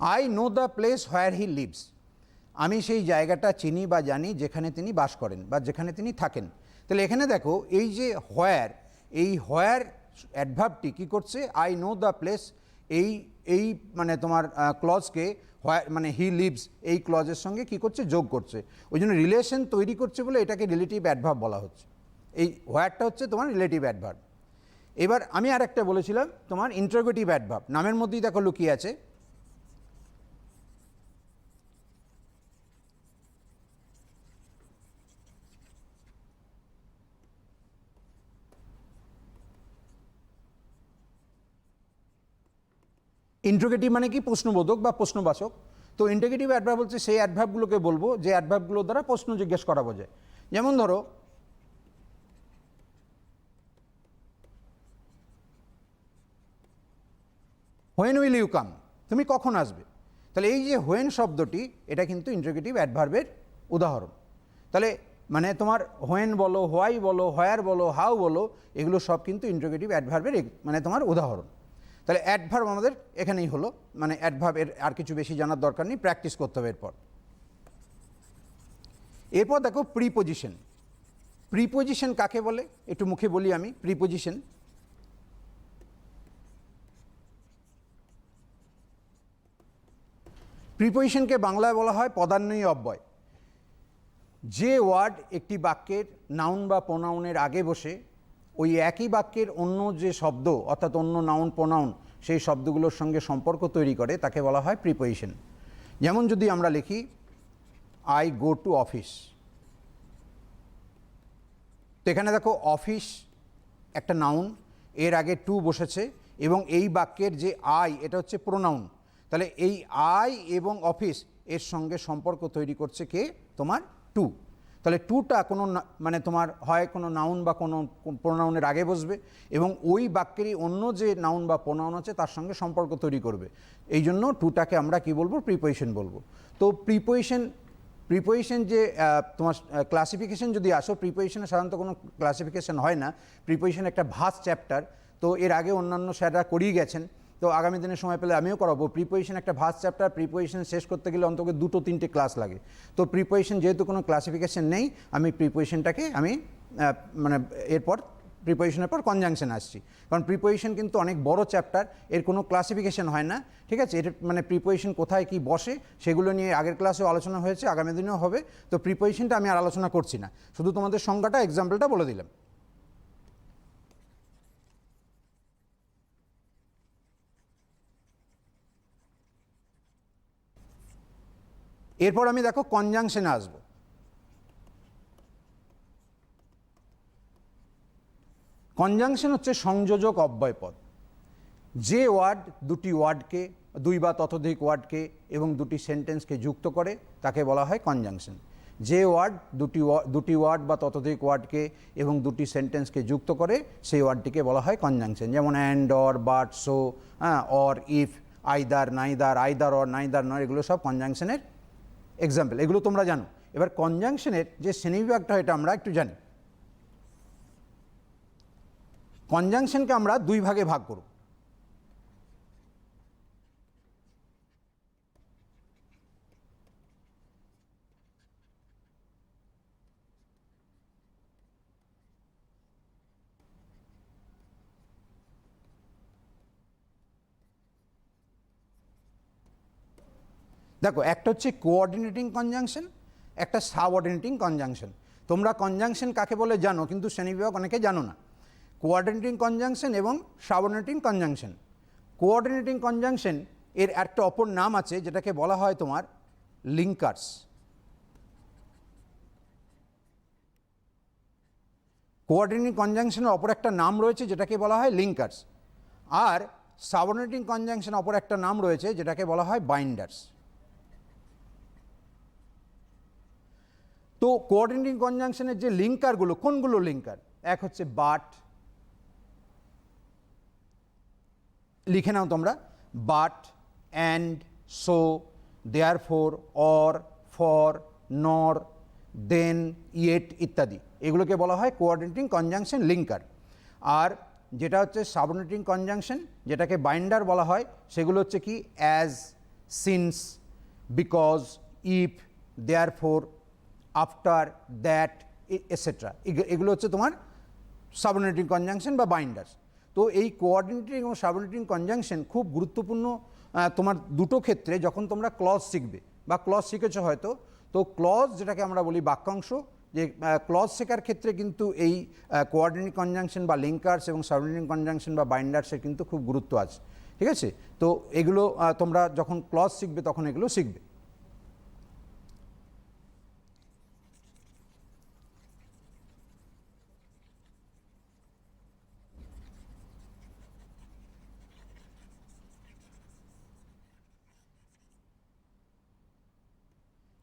I know the place where he lives, আমি সেই জায়গাটা চিনি বা জানি যেখানে তিনি বাস করেন বা যেখানে তিনি থাকেন। তাহলে এখানে দেখো এই যে হোয়ার, এই হোয়ার অ্যাডভার্বটি কী করছে, আই নো দ্য প্লেস এই এই মানে তোমার ক্লজকে হোয়ার মানে হি লিভস এই ক্লজের সঙ্গে কী করছে, যোগ করছে, ওই জন্য রিলেশন তৈরি করছে বলে এটাকে রিলেটিভ অ্যাডভার্ব বলা হচ্ছে। এই হোয়ারটা হচ্ছে তোমার রিলেটিভ অ্যাডভার্ব। এবার আমি আর একটা বলেছিলাম তোমার ইন্টারোগেটিভ অ্যাডভার্ব, নামের মধ্যেই দেখো লুকিয়ে আছে। ইন্টারোগেটিভ মানে কি, প্রশ্নবোধক বা প্রশ্নবাচক। তো ইন্টারোগেটিভ অ্যাডভার্ব হচ্ছে সেই অ্যাডভার্বগুলোকে বলবো যে অ্যাডভার্বগুলোর দ্বারা প্রশ্ন জিজ্ঞেস করা বোঝায়। যেমন ধরো হোয়েন উইল ইউ কাম, তুমি কখন আসবে। তাহলে এই যে হোয়েন শব্দটি, এটা কিন্তু ইন্টারোগেটিভ অ্যাডভার্বের উদাহরণ। তাহলে মানে তোমার হোয়েন বলো, হোয়াই বলো, হোয়ার বলো, হাউ বলো, এগুলো সব কিন্তু ইন্টারোগেটিভ অ্যাডভার্বের মানে তোমার উদাহরণ। তাহলে অ্যাডভার্ব আমাদের এখানেই হলো, মানে অ্যাডভার্বের আর কিছু বেশি জানার দরকার নেই, প্র্যাকটিস করতে হবে এরপর। এরপর দেখো প্রিপোজিশন। প্রিপোজিশন কাকে বলে একটু মুখে বলি আমি। প্রিপোজিশন, প্রিপোজিশনকে বাংলায় বলা হয় পদান্বয়ী অব্যয়। যে ওয়ার্ড একটি বাক্যের নাউন বা প্রোনাউনের আগে বসে ওই একই বাক্যের অন্য যে শব্দ অর্থাৎ অন্য নাউন প্রোনাউন সেই শব্দগুলোর সঙ্গে সম্পর্ক তৈরি করে তাকে বলা হয় প্রিপোজিশন। যেমন যদি আমরা লিখি আই গো টু অফিস, তো এখানে দেখো অফিস একটা নাউন, এর আগে টু বসেছে এবং এই বাক্যের যে আই এটা হচ্ছে প্রোনাউন। তাহলে এই আই এবং অফিস এর সঙ্গে সম্পর্ক তৈরি করছে কে, তোমার টু। তাহলে টুটা কোনো মানে তোমার হয় কোনো নাউন বা কোনো প্রোনাউনের আগে বসবে এবং ওই বাক্যেরই অন্য যে নাউন বা প্রোনাউন আছে তার সঙ্গে সম্পর্ক তৈরি করবে। এই জন্য টুটাকে আমরা কি বলবো, প্রিপোজিশন বলবো। তো প্রিপোজিশন যে তোমার ক্লাসিফিকেশন যদি আসো, প্রিপোজিশনে সাধারণত কোনো ক্লাসিফিকেশন হয় না। প্রিপোজিশন একটা ভাস্ট চ্যাপ্টার, তো এর আগে অন্যান্য স্যাররা করিয়ে গেছেন, তো আগামী দিনে সময় পেলে আমিও করাবো। প্রিপোজিশন একটা ভাস্ট চ্যাপ্টার, প্রিপোজিশন শেষ করতে গেলে অন্তত 2-3টে ক্লাস লাগে। তো প্রিপোজিশন যেহেতু কোনো ক্লাসিফিকেশন নেই, আমি প্রিপোজিশনটাকে আমি মানে এরপর প্রিপোজিশনের পর কনজাংশন আসছি, কারণ প্রিপোজিশন কিন্তু অনেক বড় চ্যাপ্টার, এর কোনো ক্লাসিফিকেশন হয় না, ঠিক আছে। এর মানে প্রিপোজিশন কোথায় কি বসে সেগুলো নিয়ে আগের ক্লাসেও আলোচনা হয়েছে, আগামী দিনেও হবে। তো প্রিপোজিশনটা আমি আর আলোচনা করছি না, শুধু তোমাদের সংজ্ঞাটা এক্সাম্পলটা বলে দিলাম। এরপর আমি দেখো কনজাংশনে আসবো। কনজাংশন হচ্ছে সংযোজক অব্যয়পদ। যে ওয়ার্ড দুটি ওয়ার্ডকে, দুই বা ততোধিক ওয়ার্ডকে এবং দুটি সেন্টেন্সকে যুক্ত করে তাকে বলা হয় কনজাংশন। যে ওয়ার্ড দুটি ওয়ার্ড বা ততোধিক ওয়ার্ডকে এবং দুটি সেন্টেন্সকে যুক্ত করে সেই ওয়ার্ডটিকে বলা হয় কনজাংশন। যেমন and, or, but, so, or, if, either, neither, either or, neither নয়, এগুলো সব কনজাংশনের এক্সাম্পল, এগুলো তোমরা জানো। এবার কনজাংশনের যে শ্রেণীবিভাগটা এটা আমরা একটু জানি। কনজাংশনকে আমরা দুই ভাগে ভাগ করব। দেখো একটা হচ্ছে কোঅর্ডিনেটিং কনজাংশন, একটা সাবঅর্ডিনেটিং কনজাংশন। তোমরা কনজাংশন কাকে বলে জানো, কিন্তু শ্রেণীবিভাগ অনেকে জানো না। কোঅর্ডিনেটিং কনজাংশন এবং সাবঅর্ডিনেটিং কনজাংশন। কোঅর্ডিনেটিং কনজাংশন এর একটা অপর নাম আছে যেটাকে বলা হয় তোমার লিঙ্কার্স। কোঅর্ডিনেটিং কনজাংশনের অপর একটা নাম রয়েছে যেটাকে বলা হয় লিঙ্কার্স, আর সাবঅর্ডিনেটিং কনজাংশন অপর একটা নাম রয়েছে যেটাকে বলা হয় বাইন্ডার্স। তো কোঅর্ডিনেটিং কনজাংশনের যে লিঙ্কারগুলো, কোনগুলো লিঙ্কার? এক হচ্ছে বাট, লিখে নাও তোমরা, but, and, so, therefore, or, for, নর, দেন, ইয়েট ইত্যাদি, এগুলোকে বলা হয় কোঅর্ডিনেটিং কনজাংশন লিঙ্কার। আর যেটা হচ্ছে সাবঅর্ডিনেটিং কনজাংশন, যেটাকে বাইন্ডার বলা হয়, সেগুলো হচ্ছে কি as, since, because, if, therefore, after, that, etcetera, এগুলো হচ্ছে তোমার সাবঅর্ডিনেটিং কনজাংশন বা বাইন্ডার্স। তো এই কোঅর্ডিনেটিং এবং সাবঅর্ডিনেটিং কনজাংশন খুব গুরুত্বপূর্ণ তোমার দুটো ক্ষেত্রে। যখন তোমরা ক্লজ শিখবে বা ক্লজ শিখেছো হয়তো, তো ক্লজ যেটাকে আমরা বলি বাক্যাংশ, যে ক্লজ শেখার ক্ষেত্রে কিন্তু এই কোঅর্ডিনেটিং কনজাংশন বা লিঙ্কার্স এবং সাবঅর্ডিনেটিং কনজাংশন বা বাইন্ডার্সের কিন্তু খুব গুরুত্ব আছে, ঠিক আছে? তো এগুলো তোমরা যখন ক্লজ শিখবে তখন এগুলো শিখবে।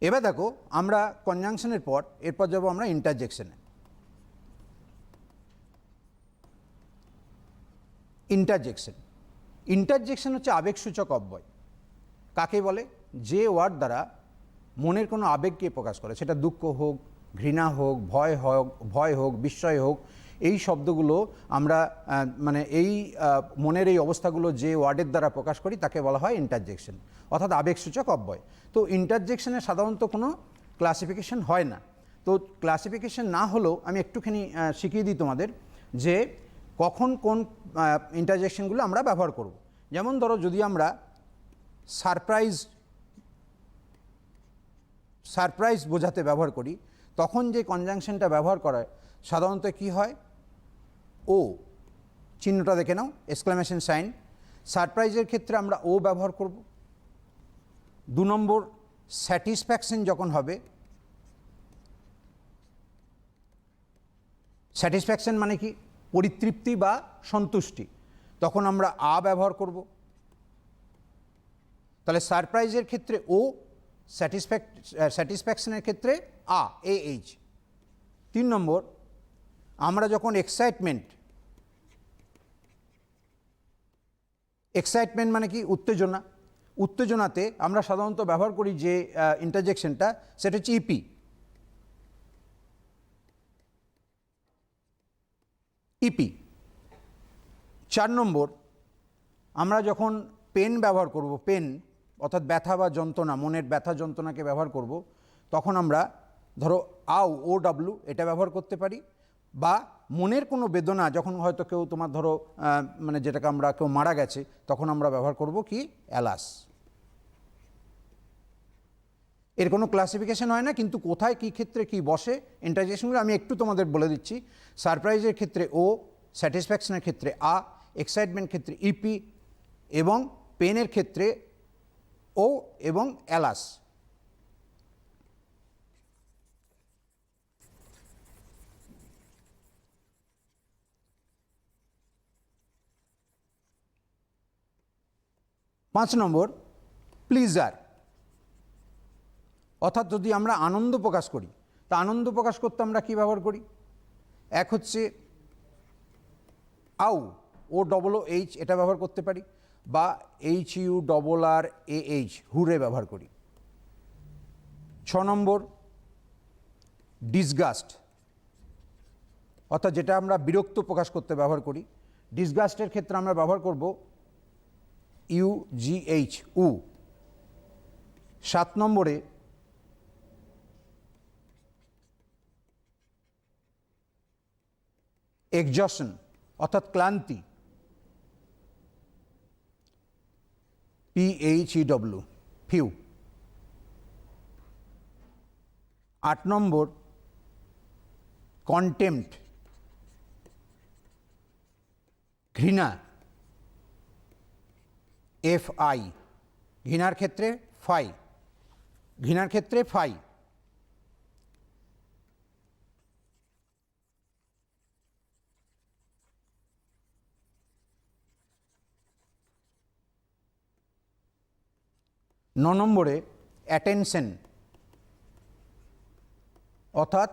এবার দেখো, আমরা কনজাংশনের পর এরপর যাবো আমরা ইন্টারজেকশনে। ইন্টারজেকশন হচ্ছে আবেগসূচক অব্যয়। কাকে বলে? যে ওয়ার্ড দ্বারা মনের কোনো আবেগকে প্রকাশ করে, সেটা দুঃখ হোক, ঘৃণা হোক, ভয় হোক, বিস্ময় হোক, এই শব্দগুলো আমরা মানে এই মনের এই অবস্থাগুলো যে ওয়ার্ডের দ্বারা প্রকাশ করি তাকে বলা হয় ইন্টারজেকশন, অর্থাৎ আবেগসূচক অব্যয়। তো ইন্টারজেকশনের সাধারণত কোনো ক্লাসিফিকেশন হয় না। তো ক্লাসিফিকেশন না হলেও আমি একটুখানি শিখিয়ে দিই তোমাদের যে কখন কোন ইন্টারজেকশনগুলো আমরা ব্যবহার করব। যেমন ধরো, যদি আমরা সারপ্রাইজ বোঝাতে ব্যবহার করি, তখন যে কনজাংশনটা ব্যবহার করা সাধারণত কি হয়? ও চিহ্নটা দেখে নাও, এক্সক্লামেশন সাইন। সারপ্রাইজের ক্ষেত্রে আমরা ও ব্যবহার করব। 2 নম্বর, স্যাটিসফ্যাকশন যখন হবে, স্যাটিসফ্যাকশন মানে কি? পরিতৃপ্তি বা সন্তুষ্টি, তখন আমরা আ ব্যবহার করব। তাহলে সারপ্রাইজের ক্ষেত্রে ও, স্যাটিসফ্যাকশনের ক্ষেত্রে আ, এ এইচ। 3 নম্বর, আমরা যখন এক্সাইটমেন্ট মানে কি? উত্তেজনা। উত্তেজনাতে আমরা সাধারণত ব্যবহার করি যে ইন্টারজেকশনটা, সেটা হচ্ছে ইপি। ইপি। 4 নম্বর, আমরা যখন পেন ব্যবহার করব, পেন অর্থাৎ ব্যথা বা যন্ত্রণা, মনের ব্যথা যন্ত্রণাকে ব্যবহার করব, তখন আমরা ধরো আউ, ও ডাব্লু, এটা ব্যবহার করতে পারি। বা মনের কোনো বেদনা, যখন হয়তো কেউ তোমার ধরো মানে যেটাকে আমরা কেউ মারা গেছে, তখন আমরা ব্যবহার করব কি? অ্যালাস। এর কোনো ক্লাসিফিকেশন হয় না, কিন্তু কোথায় কী ক্ষেত্রে কি বসে ইন্টারজেকশনগুলো আমি একটু তোমাদের বলে দিচ্ছি। সারপ্রাইজের ক্ষেত্রে ও, স্যাটিসফ্যাকশনের ক্ষেত্রে আ, এক্সাইটমেন্ট ক্ষেত্রে ইপি, এবং পেনের ক্ষেত্রে ও এবং অ্যালাস। পাঁচ নম্বর, প্লিজার, অর্থাৎ যদি আমরা আনন্দ প্রকাশ করি, তা আনন্দ প্রকাশ করতে আমরা কী ব্যবহার করি? এক হচ্ছে আউ, ও ডবল ও এইচ, এটা ব্যবহার করতে পারি, বা H U double R A H, hurrah ব্যবহার করি। 6 নম্বর, ডিসগাস্ট, অর্থাৎ যেটা আমরা বিরক্ত প্রকাশ করতে ব্যবহার করি। ডিসগাস্টের ক্ষেত্রে আমরা ব্যবহার করব ইউ জি এইচ, উ। 7 নম্বরে, এক্সজশন, অর্থাৎ ক্লান্তি, PHEW, ফিউ। 8 নম্বর, কন্টেম্পট, ঘৃণা, FI, ঘৃণার ক্ষেত্রে ফাই, ঘৃণার ক্ষেত্রে ফাই। নম্বরে অ্যাটেনশন, অর্থাৎ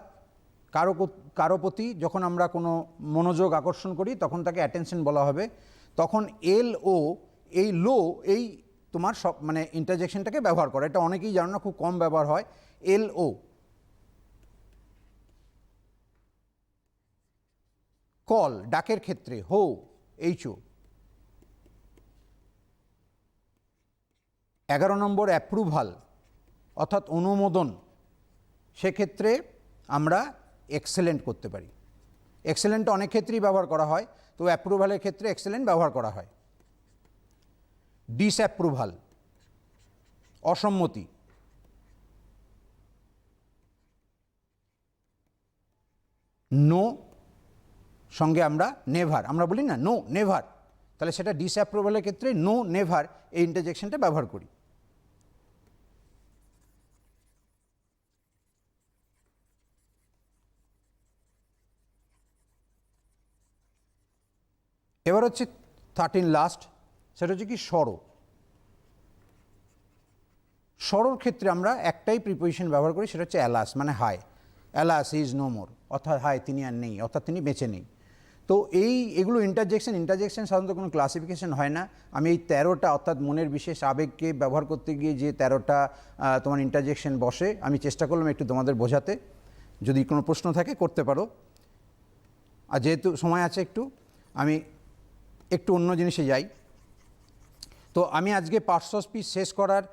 কারো প্রতি যখন আমরা কোনো মনোযোগ আকর্ষণ করি তখন তাকে অ্যাটেনশন বলা হবে। তখন এল ও এই লো এই তোমার সব মানে ইন্টারজেকশনটাকে ব্যবহার করে, এটা অনেকেই জানো না, খুব কম ব্যবহার হয়। এল ও কল ডাকের ক্ষেত্রে হো এইচ ও। 11 নম্বর অ্যাপ্রুভাল অর্থাৎ অনুমোদন, সেক্ষেত্রে আমরা এক্সেলেন্ট করতে পারি। এক্সেলেন্ট অনেক ক্ষেত্রেই ব্যবহার করা হয়, তো অ্যাপ্রুভালের ক্ষেত্রে এক্সেলেন্ট ব্যবহার করা হয়। ডিসঅ্যাপ্রুভাল অসম্মতি, নো সঙ্গে আমরা নেভার, আমরা বলি না নো নেভার, তাহলে সেটা ডিসঅ্যাপ্রুভালের ক্ষেত্রে নো নেভার এই ইন্টারজেকশনটা ব্যবহার করি। এবার হচ্ছে 13 লাস্ট, সেটা হচ্ছে কি সরো। সরোর ক্ষেত্রে আমরা একটাই প্রিপোজিশন ব্যবহার করি, সেটা হচ্ছে অ্যালাস, মানে হায়, অ্যালাস ইজ নো মোর, অর্থাৎ হায় তিনি আর নেই, অর্থাৎ তিনি বেঁচে নেই। তো এগুলো ইন্টারজেকশন সাধারণত কোনো ক্লাসিফিকেশন হয় না। আমি এই 13টা অর্থাৎ মনের বিশেষ আবেগকে ব্যবহার করতে গিয়ে যে 13টা তোমার ইন্টারজেকশন বসে, আমি চেষ্টা করলাম একটু তোমাদের বোঝাতে। যদি কোনো প্রশ্ন থাকে করতে পারো, আর যেহেতু সময় আছে একটু আমি একটু অন্য জিনিসে যাই। তো আমি আজকে পার্টস অফ স্পিচ শেষ করার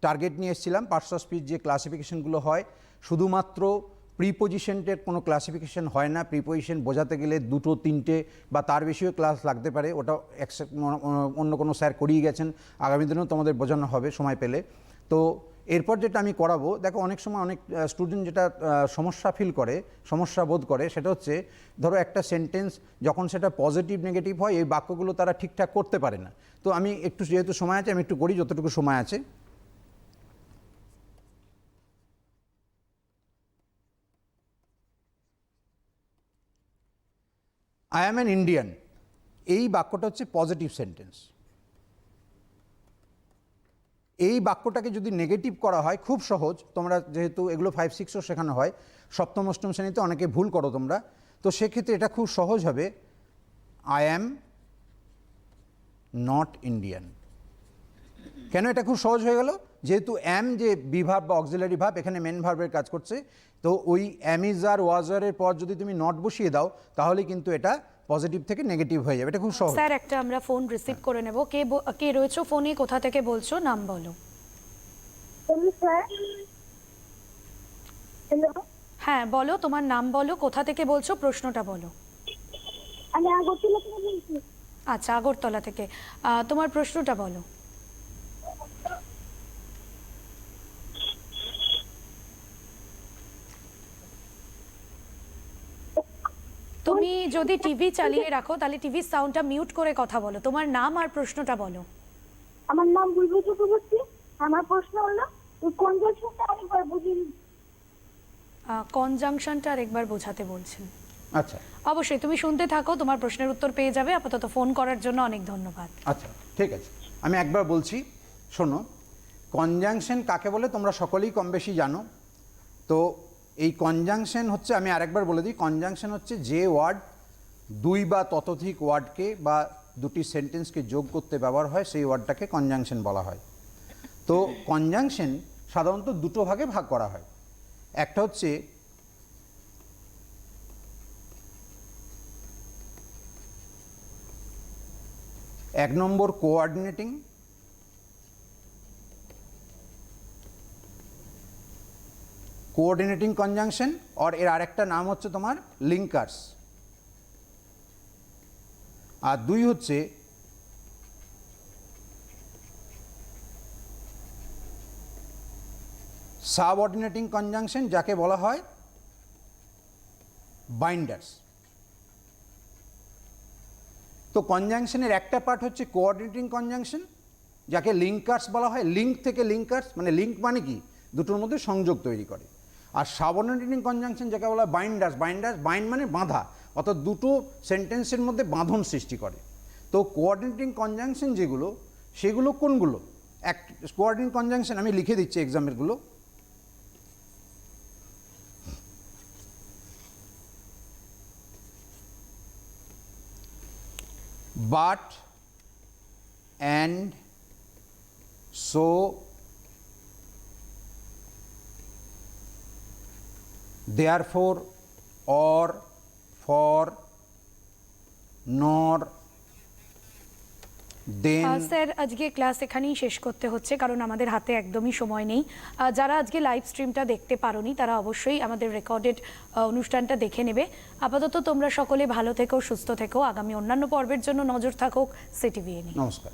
টার্গেট নিয়ে এসেছিলাম। পার্টস অফ স্পিচ যে ক্লাসিফিকেশনগুলো হয়, শুধুমাত্র প্রিপোজিশনের কোনো ক্লাসিফিকেশন হয় না। প্রিপোজিশন বোঝাতে গেলে 2, 3টে বা তার বেশিও ক্লাস লাগতে পারে, ওটা অন্য কোনো স্যার করিয়ে গেছেন, আগামী দিনেও তোমাদের বোঝানো হবে সময় পেলে। তো এরপর যেটা আমি করাবো, দেখো অনেক সময় অনেক স্টুডেন্ট যেটা সমস্যা বোধ করে, সেটা হচ্ছে ধরো একটা সেন্টেন্স যখন সেটা পজিটিভ নেগেটিভ হয়, এই বাক্যগুলো তারা ঠিকঠাক করতে পারে না। তো আমি একটু, যেহেতু সময় আছে আমি একটু করি যতটুকু সময় আছে। আই অ্যাম অ্যান ইন্ডিয়ান, এই বাক্যটা হচ্ছে পজিটিভ সেন্টেন্স। এই বাক্যটাকে যদি নেগেটিভ করা হয়, খুব সহজ, তোমরা যেহেতু এগুলো 5, 6ও শেখানো হয়, সপ্তম অষ্টম শ্রেণীতে অনেকে ভুল করো তোমরা, তো সেক্ষেত্রে এটা খুব সহজ হবে, আই অ্যাম নট ইন্ডিয়ান। কেন এটা খুব সহজ হয়ে গেল? যেহেতু অ্যাম যে বিভাব বা অক্সিলারি ভাব, এখানে মেন ভার্বের কাজ করছে, তো ওই অ্যাম ইজ আর ওয়াজ আরের পর যদি তুমি নট বসিয়ে দাও, তাহলে কিন্তু এটা পজিটিভ থেকে নেগেটিভ হয়ে যাবে। এটা খুব সহজ। স্যার একটা আমরা ফোন রিসিভ করে নেব। কে রয়েছো ফোনে, কোথা থেকে বলছো, নাম বলো। হ্যালো, হ্যাঁ বলো, তোমার নাম বলো, কোথা থেকে বলছো, প্রশ্নটা বলো। আমি আগরতলা থেকে বলছি। আচ্ছা, আগরতলা থেকে। তোমার প্রশ্নটা বলো। তুমি যদি টিভি চালিয়ে রাখো তাহলে টিভির সাউন্ডটা মিউট করে কথা বলো। তোমার নাম আর প্রশ্নটা বলো। আমার নাম বুলবুল চক্রবর্তী। আমার প্রশ্ন হলো কনজাংশনটা আরেকবার বুঝিয়ে। কনজাংশনটা আরেকবার বোঝাতে বলছেন। আচ্ছা, অবশ্যই তুমি শুনতে থাকো, তোমার প্রশ্নের উত্তর পেয়ে যাবে। আপাতত ফোন করার জন্য অনেক ধন্যবাদ। আচ্ছা ঠিক আছে, আমি একবার বলছি, শোনো। কনজাংশন কাকে বলে তোমরা সকলেই কম বেশি জানো। তো এই কনজাংশন হচ্ছে, আমি আরেকবার বলে দিই, কনজাংশন হচ্ছে যে ওয়ার্ড 2 বা ততোধিক ওয়ার্ডকে বা 2টি সেন্টেন্সকে যোগ করতে ব্যবহার হয়, সেই ওয়ার্ডটাকে কনজাংশন বলা হয়। তো কনজাংশন সাধারণত 2টো ভাগে ভাগ করা হয়। একটা হচ্ছে এক নম্বর কোঅর্ডিনেটিং, কোঅর্ডিনেটিং কনজাংশন, আর এর আরেকটা নাম হচ্ছে তোমার লিঙ্কার্স। আর 2 হচ্ছে সাবঅর্ডিনেটিং কনজাংশন, যাকে বলা হয় বাইন্ডার্স। তো কনজাংশনের একটা পার্ট হচ্ছে কোঅর্ডিনেটিং কনজাংশন, যাকে লিঙ্কার্স বলা হয়। লিঙ্ক থেকে লিঙ্কার্স, মানে লিঙ্ক মানে কি, দুটোর মধ্যে সংযোগ তৈরি করে। আর সাবঅর্ডিনেটিং কনজাংশন যাকে বলা হয় বাইন্ডার্স, বাইন্ড মানে বাঁধা, অর্থাৎ দুটো সেন্টেন্সের মধ্যে বাঁধন সৃষ্টি করে। তো কোঅর্ডিনেটিং কনজাংশন যেগুলো, সেগুলো কোনগুলো? কোঅর্ডিনেট কনজাংশন আমি লিখে দিচ্ছি এক্সামেরগুলো। but and so therefore or for nor then sir আজকে ক্লাস এখানেই শেষ করতে হচ্ছে কারণ আমাদের হাতে একদমই সময় নেই। যারা আজকে লাইভ স্ট্রিমটা দেখতে পারোনি তারা অবশ্যই আমাদের রেকর্ডেড অনুষ্ঠানটা দেখে নেবে। আপাতত তোমরা সকলে ভালো থেকো, সুস্থ থেকো। আগামী অন্যান্য পর্বের জন্য নজর থাকুক সিটিভিএনে। নমস্কার।